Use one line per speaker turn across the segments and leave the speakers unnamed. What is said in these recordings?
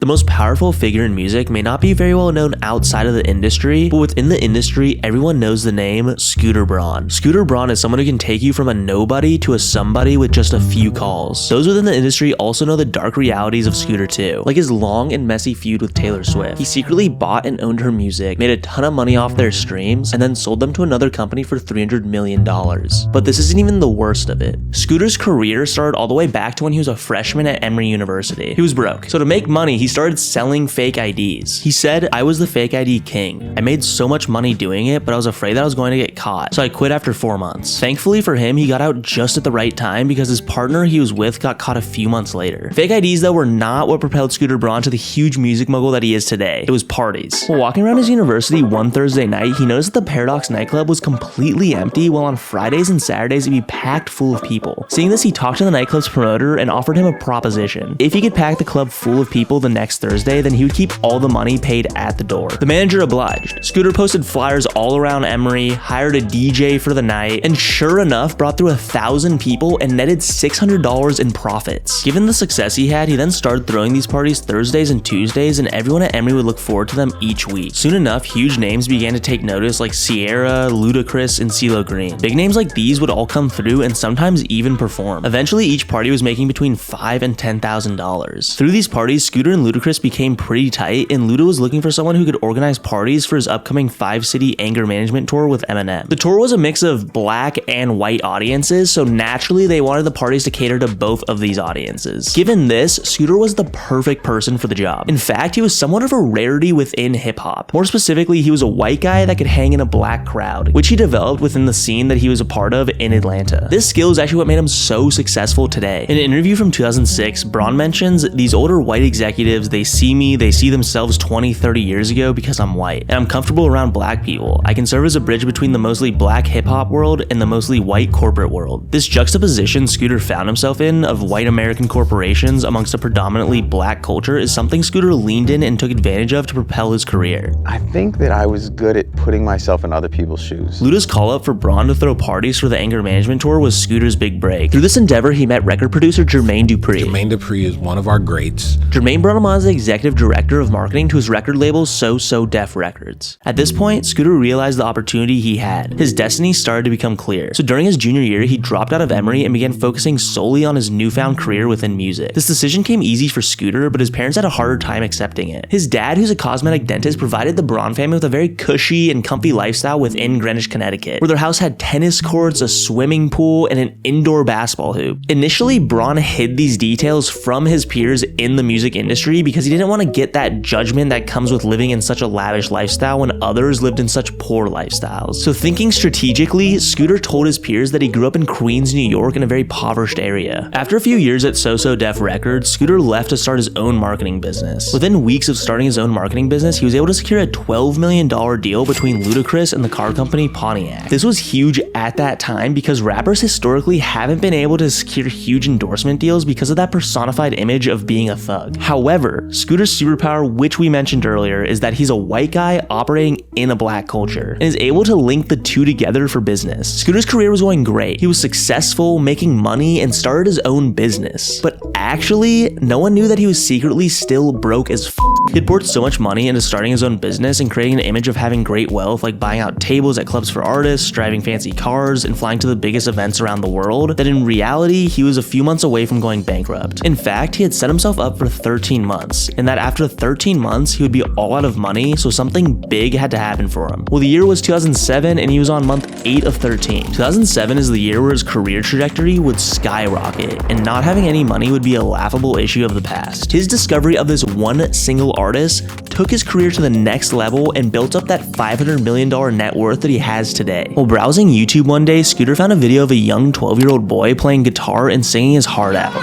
The most powerful figure in music may not be very well known outside of the industry, but within the industry, everyone knows the name Scooter Braun. Scooter Braun is someone who can take you from a nobody to a somebody with just a few calls. Those within the industry also know the dark realities of Scooter too, like his long and messy feud with Taylor Swift. He secretly bought and owned her music, made a ton of money off their streams, and then sold them to another company for $300 million. But this isn't even the worst of it. Scooter's career started all the way back to when he was a freshman at Emory University. He was broke, so to make money, he started selling fake IDs. He said, "I was the fake ID king. I made so much money doing it, but I was afraid that I was going to get caught, so I quit after 4 months." Thankfully for him, he got out just at the right time because his partner he was with got caught a few months later. Fake IDs though were not what propelled Scooter Braun to the huge music mogul that he is today. It was parties. While walking around his university one Thursday night, he noticed that the Paradox nightclub was completely empty, while on Fridays and Saturdays it'd be packed full of people. Seeing this, he talked to the nightclub's promoter and offered him a proposition. If he could pack the club full of people the next Thursday, then he would keep all the money paid at the door. The manager obliged. Scooter posted flyers all around Emory, hired a DJ for the night, and sure enough brought through 1,000 people and netted $600 in profits. Given the success he had, he then started throwing these parties Thursdays and Tuesdays, and everyone at Emory would look forward to them each week. Soon enough, huge names began to take notice like Sierra, Ludacris, and CeeLo Green. Big names like these would all come through and sometimes even perform. Eventually, each party was making between $5,000 and $10,000. Through these parties, Scooter and Ludacris became pretty tight, and Luda was looking for someone who could organize parties for his upcoming 5-city anger management tour with Eminem. The tour was a mix of black and white audiences, so naturally they wanted the parties to cater to both of these audiences. Given this, Scooter was the perfect person for the job. In fact, he was somewhat of a rarity within hip-hop. More specifically, he was a white guy that could hang in a black crowd, which he developed within the scene that he was a part of in Atlanta. This skill is actually what made him so successful today. In an interview from 2006, Braun mentions, "These older white executives, they see me, they see themselves 20, 30 years ago because I'm white, and I'm comfortable around black people. I can serve as a bridge between the mostly black hip-hop world and the mostly white corporate world." This juxtaposition Scooter found himself in of white American corporations amongst a predominantly black culture is something Scooter leaned in and took advantage of to propel his career.
I think that I was good at putting myself in other people's shoes.
Luda's call-up for Braun to throw parties for the anger management tour was Scooter's big break. Through this endeavor, he met record producer Jermaine Dupri.
Jermaine Dupri is one of our greats.
Jermaine brought him on as the executive director of marketing to his record label So Def Records. At this point, Scooter realized the opportunity he had. His destiny started to become clear. So during his junior year, he dropped out of Emory and began focusing solely on his newfound career within music. This decision came easy for Scooter, but his parents had a harder time accepting it. His dad, who's a cosmetic dentist, provided the Braun family with a very cushy and comfy lifestyle within Greenwich, Connecticut, where their house had tennis courts, a swimming pool, and an indoor basketball hoop. Initially, Braun hid these details from his peers in the music industry because he didn't want to get that judgment that comes with living in such a lavish lifestyle when others lived in such poor lifestyles. So thinking strategically, Scooter told his peers that he grew up in Queens, New York in a very impoverished area. After a few years at So Def Records, Scooter left to start his own marketing business. Within weeks of starting his own marketing business, he was able to secure a $12 million deal between Ludacris and the car company Pontiac. This was huge at that time because rappers historically haven't been able to secure huge endorsement deals because of that personified image of being a thug. However, Scooter's superpower, which we mentioned earlier, is that he's a white guy operating in a black culture and is able to link the two together for business. Scooter's career was going great. He was successful, making money, and started his own business. But actually, no one knew that he was secretly still broke as f***. He had poured so much money into starting his own business and creating an image of having great wealth, like buying out tables at clubs for artists, driving fancy cars, and flying to the biggest events around the world, that in reality, he was a few months away from going bankrupt. In fact, he had set himself up for 13 months, and that after 13 months, he would be all out of money, so something big had to happen for him. Well, the year was 2007, and he was on month 8 of 13. 2007 is the year where his career trajectory would skyrocket, and not having any money would be a laughable issue of the past. His discovery of this one single artist took his career to the next level and built up that $500 million net worth that he has today. While browsing YouTube one day, Scooter found a video of a young 12-year-old boy playing guitar and singing his heart out.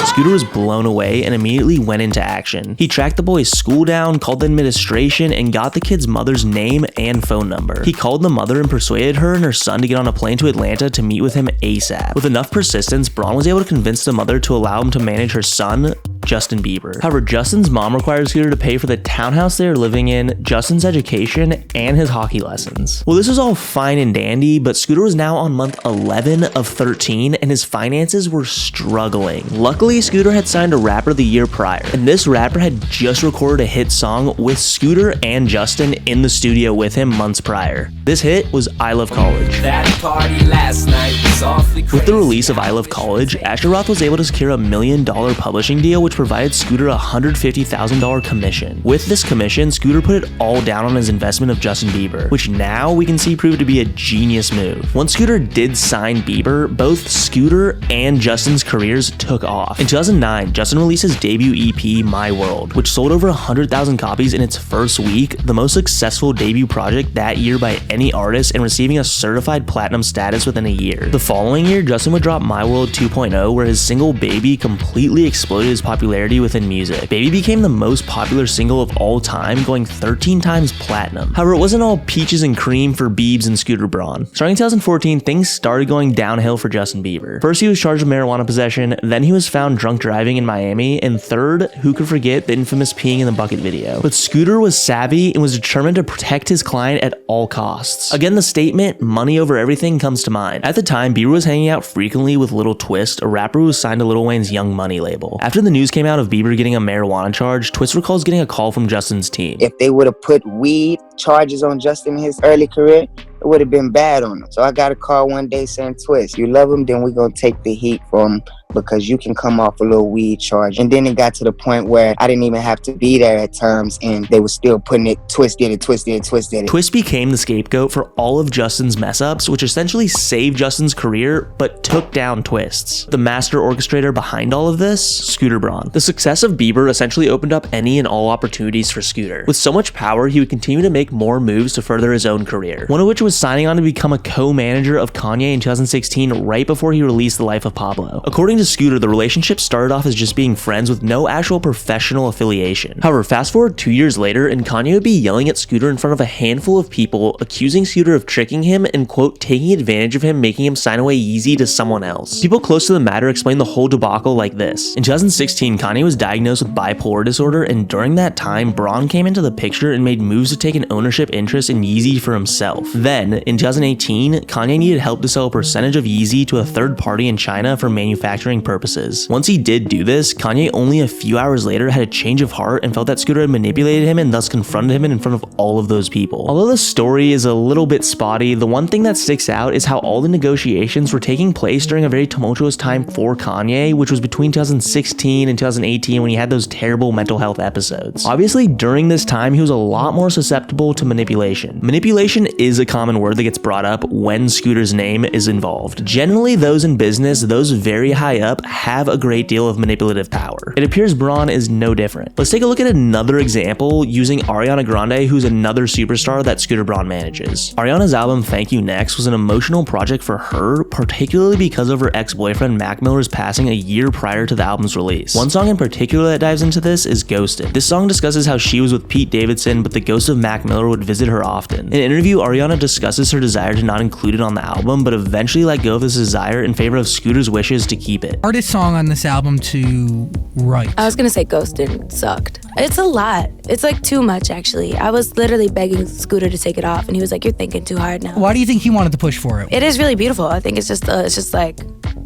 Scooter was blown away and immediately went into action. He tracked the boy's school down, called the administration, and got the kid's mother's name and phone number. He called the mother and persuaded her and her son to get on a plane to Atlanta to meet with him ASAP. With enough persistence, Braun was able to convince the mother to allow him to manage her son Justin Bieber. However, Justin's mom required Scooter to pay for the townhouse they were living in, Justin's education, and his hockey lessons. Well, this was all fine and dandy, but Scooter was now on month 11 of 13 and his finances were struggling. Luckily, Scooter had signed a Rapper of the Year prior, and this rapper had just recorded a hit song with Scooter and Justin in the studio with him months prior. This hit was I Love College.
That party last night was awfully crazy.
With the release of I Love College, Asher Roth was able to secure a $1 million publishing deal which provided Scooter a $150,000 commission. With this commission, Scooter put it all down on his investment of Justin Bieber, which now we can see proved to be a genius move. Once Scooter did sign Bieber, both Scooter and Justin's careers took off. In 2009, Justin released his debut EP, My World, which sold over 100,000 copies in its first week, the most successful debut project that year by any artist and receiving a certified platinum status within a year. The following year, Justin would drop My World 2.0, where his single Baby completely exploded his popularity within music. Baby became the most popular single of all time, going 13 times platinum. However, it wasn't all peaches and cream for Biebs and Scooter Braun. Starting in 2014, things started going downhill for Justin Bieber. First, he was charged with marijuana possession, then he was found drunk driving in Miami, and third, who could forget the infamous peeing in the bucket video. But Scooter was savvy and was determined to protect his client at all costs. Again, the statement, money over everything, comes to mind. At the time, Bieber was hanging out frequently with Lil Twist, a rapper who was signed to Lil Wayne's Young Money label. After the news came out of Bieber getting a marijuana charge, Twist recalls getting a call from Justin's team.
If they would have put weed charges on Justin in his early career, it would have been bad on him. So I got a call one day saying, Twist, you love him, then we're going to take the heat from him because you can come off a little weed charge. And then it got to the point where I didn't even have to be there at times and they were still putting it, Twist did it, Twist did it, Twist did it.
Twist became the scapegoat for all of Justin's mess ups, which essentially saved Justin's career but took down Twist's. The master orchestrator behind all of this, Scooter Braun. The success of Bieber essentially opened up any and all opportunities for Scooter. With so much power, he would continue to make more moves to further his own career, one of which was signing on to become a co-manager of Kanye in 2016 right before he released The Life of Pablo. According to Scooter, the relationship started off as just being friends with no actual professional affiliation. However, fast forward 2 years later and Kanye would be yelling at Scooter in front of a handful of people, accusing Scooter of tricking him and quote, taking advantage of him, making him sign away Yeezy to someone else. People close to the matter explain the whole debacle like this. In 2016, Kanye was diagnosed with bipolar disorder, and during that time, Braun came into the picture and made moves to take an ownership interest in Yeezy for himself. Then, in 2018, Kanye needed help to sell a percentage of Yeezy to a third party in China for manufacturing purposes. Once he did do this, Kanye only a few hours later had a change of heart and felt that Scooter had manipulated him and thus confronted him in front of all of those people. Although the story is a little bit spotty, the one thing that sticks out is how all the negotiations were taking place during a very tumultuous time for Kanye, which was between 2016 and 2018 when he had those terrible mental health episodes. Obviously, during this time, he was a lot more susceptible to manipulation. Manipulation is a common word that gets brought up when Scooter's name is involved. Generally, those in business, those very high up, have a great deal of manipulative power. It appears Braun is no different. Let's take a look at another example using Ariana Grande, who's another superstar that Scooter Braun manages. Ariana's album Thank You Next was an emotional project for her, particularly because of her ex-boyfriend Mac Miller's passing a year prior to the album's release. One song in particular that dives into this is Ghosted. This song discusses how she was with Pete Davidson, but the ghost of Mac Miller would visit her often. In an interview, Ariana discusses her desire to not include it on the album, but eventually let go of this desire in favor of Scooter's wishes to keep it.
Hardest song on this album to write?
I was gonna say Ghosted sucked. It's a lot. It's like too much, actually. I was literally begging Scooter to take it off, and he was like, "You're thinking too hard now."
Why do you think he wanted to push for it?
It is really beautiful. I think it's just like,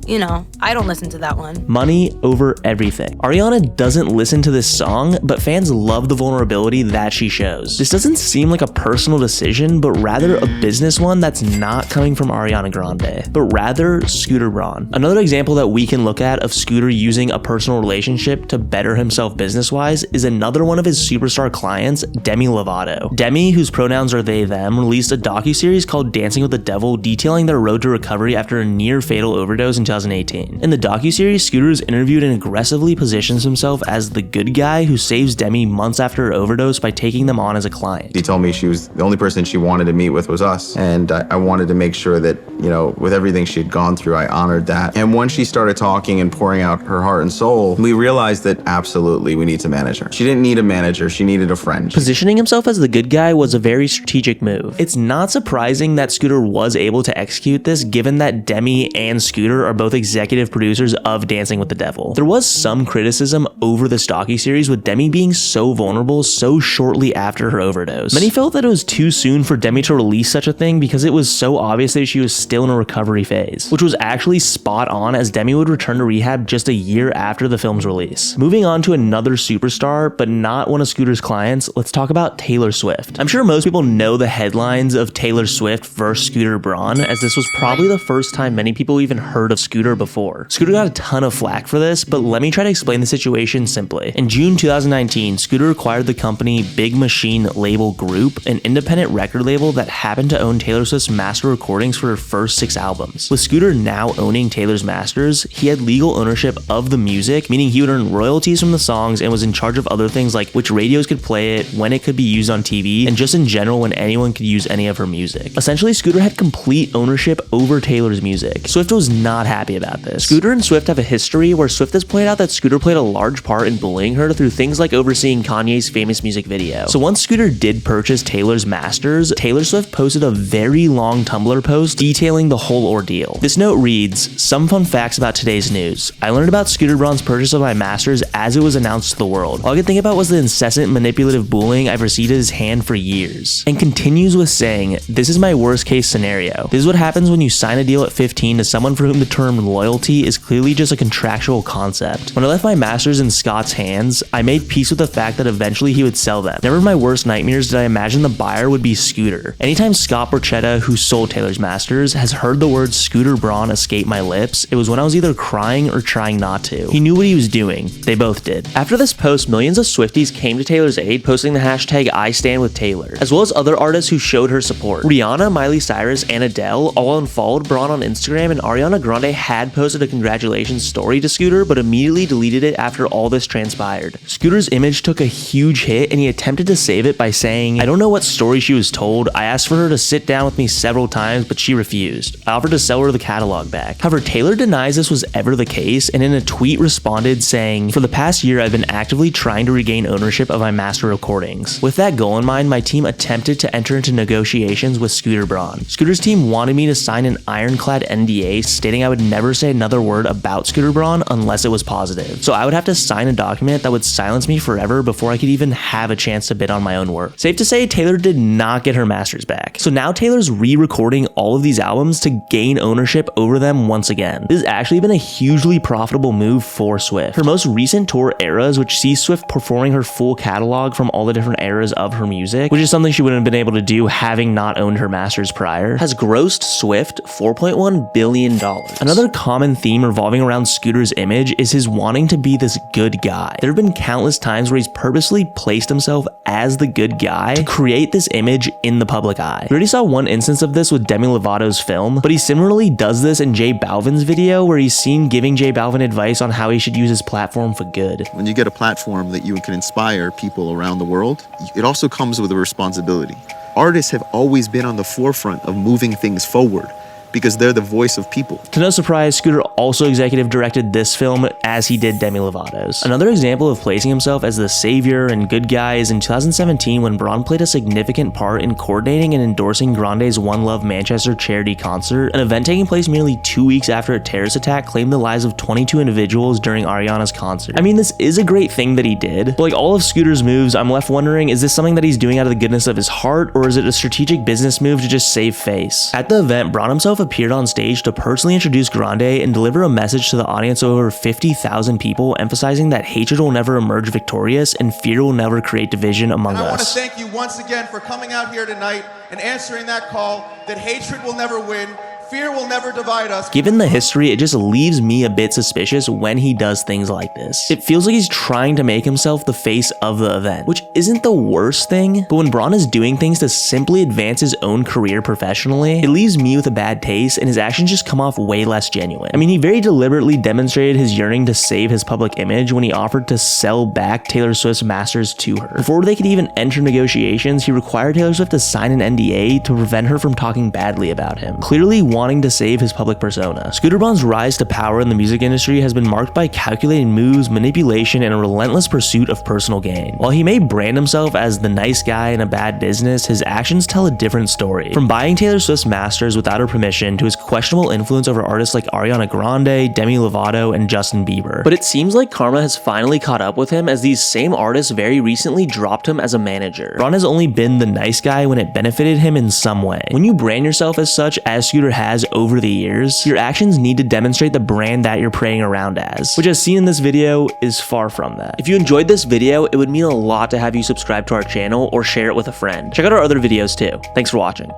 you know, I don't listen to that one.
Money over everything. Ariana doesn't listen to this song, but fans love the vulnerability that she shows. This doesn't seem like a personal decision, but rather a business one that's not coming from Ariana Grande, but rather Scooter Braun. Another example that we can look at of Scooter using a personal relationship to better himself business-wise is another one of his superstar clients, Demi Lovato. Demi, whose pronouns are they, them, released a docuseries called Dancing with the Devil detailing their road to recovery after a near-fatal overdose in 2018. In the docuseries, Scooter is interviewed and aggressively positions himself as the good guy who saves Demi months after her overdose by taking them on as a client.
She told me she was the only person she wanted to meet with was us, and I wanted to make sure that, you know, with everything she had gone through, I honored that. And when she started talking and pouring out her heart and soul, we realized that absolutely we need to manage her. She didn't need a manager, she needed a friend.
Positioning himself as the good guy was a very strategic move. It's not surprising that Scooter was able to execute this, given that Demi and Scooter are both both executive producers of Dancing with the Devil. There was some criticism over the docuseries, with Demi being so vulnerable so shortly after her overdose. Many felt that it was too soon for Demi to release such a thing because it was so obvious that she was still in a recovery phase, which was actually spot on, as Demi would return to rehab just a year after the film's release. Moving on to another superstar, but not one of Scooter's clients, let's talk about Taylor Swift. I'm sure most people know the headlines of Taylor Swift versus Scooter Braun, as this was probably the first time many people even heard of Scooter before. Scooter got a ton of flack for this, but let me try to explain the situation simply. In June 2019, Scooter acquired the company Big Machine Label Group, an independent record label that happened to own Taylor Swift's master recordings for her first 6 albums. With Scooter now owning Taylor's masters, he had legal ownership of the music, meaning he would earn royalties from the songs and was in charge of other things like which radios could play it, when it could be used on TV, and just in general when anyone could use any of her music. Essentially, Scooter had complete ownership over Taylor's music. Swift was not happy about this. Scooter and Swift have a history where Swift has pointed out that Scooter played a large part in bullying her through things like overseeing Kanye's famous music video. So once Scooter did purchase Taylor's masters, Taylor Swift posted a very long Tumblr post detailing the whole ordeal. This note reads, "Some fun facts about today's news. I learned about Scooter Braun's purchase of my masters as it was announced to the world. All I could think about was the incessant manipulative bullying I've received at his hand for years." And continues with saying, "This is my worst case scenario. This is what happens when you sign a deal at 15 to someone for whom the term loyalty is clearly just a contractual concept. When I left my masters in Scott's hands, I made peace with the fact that eventually he would sell them. Never in my worst nightmares did I imagine the buyer would be Scooter. Anytime Scott Borchetta, who sold Taylor's masters, has heard the word Scooter Braun escape my lips, it was when I was either crying or trying not to. He knew what he was doing. They both did." After this post, millions of Swifties came to Taylor's aid, posting the hashtag #IStandWithTaylor, as well as other artists who showed her support. Rihanna, Miley Cyrus, and Adele all unfollowed Braun on Instagram, and Ariana Grande had posted a congratulations story to Scooter, but immediately deleted it after all this transpired. Scooter's image took a huge hit, and he attempted to save it by saying, "I don't know what story she was told. I asked for her to sit down with me several times, but she refused. I offered to sell her the catalog back." However, Taylor denies this was ever the case, and in a tweet responded saying, "For the past year, I've been actively trying to regain ownership of my master recordings. With that goal in mind, my team attempted to enter into negotiations with Scooter Braun. Scooter's team wanted me to sign an ironclad NDA stating I would never say another word about Scooter Braun unless it was positive. So I would have to sign a document that would silence me forever before I could even have a chance to bid on my own work." Safe to say, Taylor did not get her masters back. So now Taylor's re-recording all of these albums to gain ownership over them once again. This has actually been a hugely profitable move for Swift. Her most recent tour, Eras, which sees Swift performing her full catalog from all the different eras of her music, which is something she wouldn't have been able to do having not owned her masters prior, has grossed Swift $4.1 billion. Another common theme revolving around Scooter's image is his wanting to be this good guy. There have been countless times where he's purposely placed himself as the good guy to create this image in the public eye. We already saw one instance of this with Demi Lovato's film, but he similarly does this in J Balvin's video, where he's seen giving J Balvin advice on how he should use his platform for good.
When you get a platform that you can inspire people around the world, it also comes with a responsibility. Artists have always been on the forefront of moving things forward, because they're the voice of people.
To no surprise, Scooter also executive directed this film as he did Demi Lovato's. Another example of placing himself as the savior and good guy is in 2017 when Braun played a significant part in coordinating and endorsing Grande's One Love Manchester charity concert, an event taking place merely 2 weeks after a terrorist attack claimed the lives of 22 individuals during Ariana's concert. I mean, this is a great thing that he did, but like all of Scooter's moves, I'm left wondering, is this something that he's doing out of the goodness of his heart, or is it a strategic business move to just save face? At the event, Braun himself appeared on stage to personally introduce Grande and deliver a message to the audience of over 50,000 people, emphasizing that hatred will never emerge victorious and fear will never create division among us.
I want to thank you once again for coming out here tonight and answering that call that hatred will never win, fear will never divide us.
Given the history, it just leaves me a bit suspicious when he does things like this. It feels like he's trying to make himself the face of the event, which isn't the worst thing, but when Braun is doing things to simply advance his own career professionally, it leaves me with a bad taste and his actions just come off way less genuine. I mean, he very deliberately demonstrated his yearning to save his public image when he offered to sell back Taylor Swift's masters to her. Before they could even enter negotiations, he required Taylor Swift to sign an NDA to prevent her from talking badly about him. Clearly, wanting to save his public persona. Scooter Braun's rise to power in the music industry has been marked by calculated moves, manipulation, and a relentless pursuit of personal gain. While he may brand himself as the nice guy in a bad business, his actions tell a different story. From buying Taylor Swift's masters without her permission to his questionable influence over artists like Ariana Grande, Demi Lovato, and Justin Bieber. But it seems like karma has finally caught up with him, as these same artists very recently dropped him as a manager. Braun has only been the nice guy when it benefited him in some way. When you brand yourself as such, as Scooter has over the years, your actions need to demonstrate the brand that you're praying around as, which, as seen in this video, is far from that. If you enjoyed this video, it would mean a lot to have you subscribe to our channel or share it with a friend. Check out our other videos too. Thanks for watching.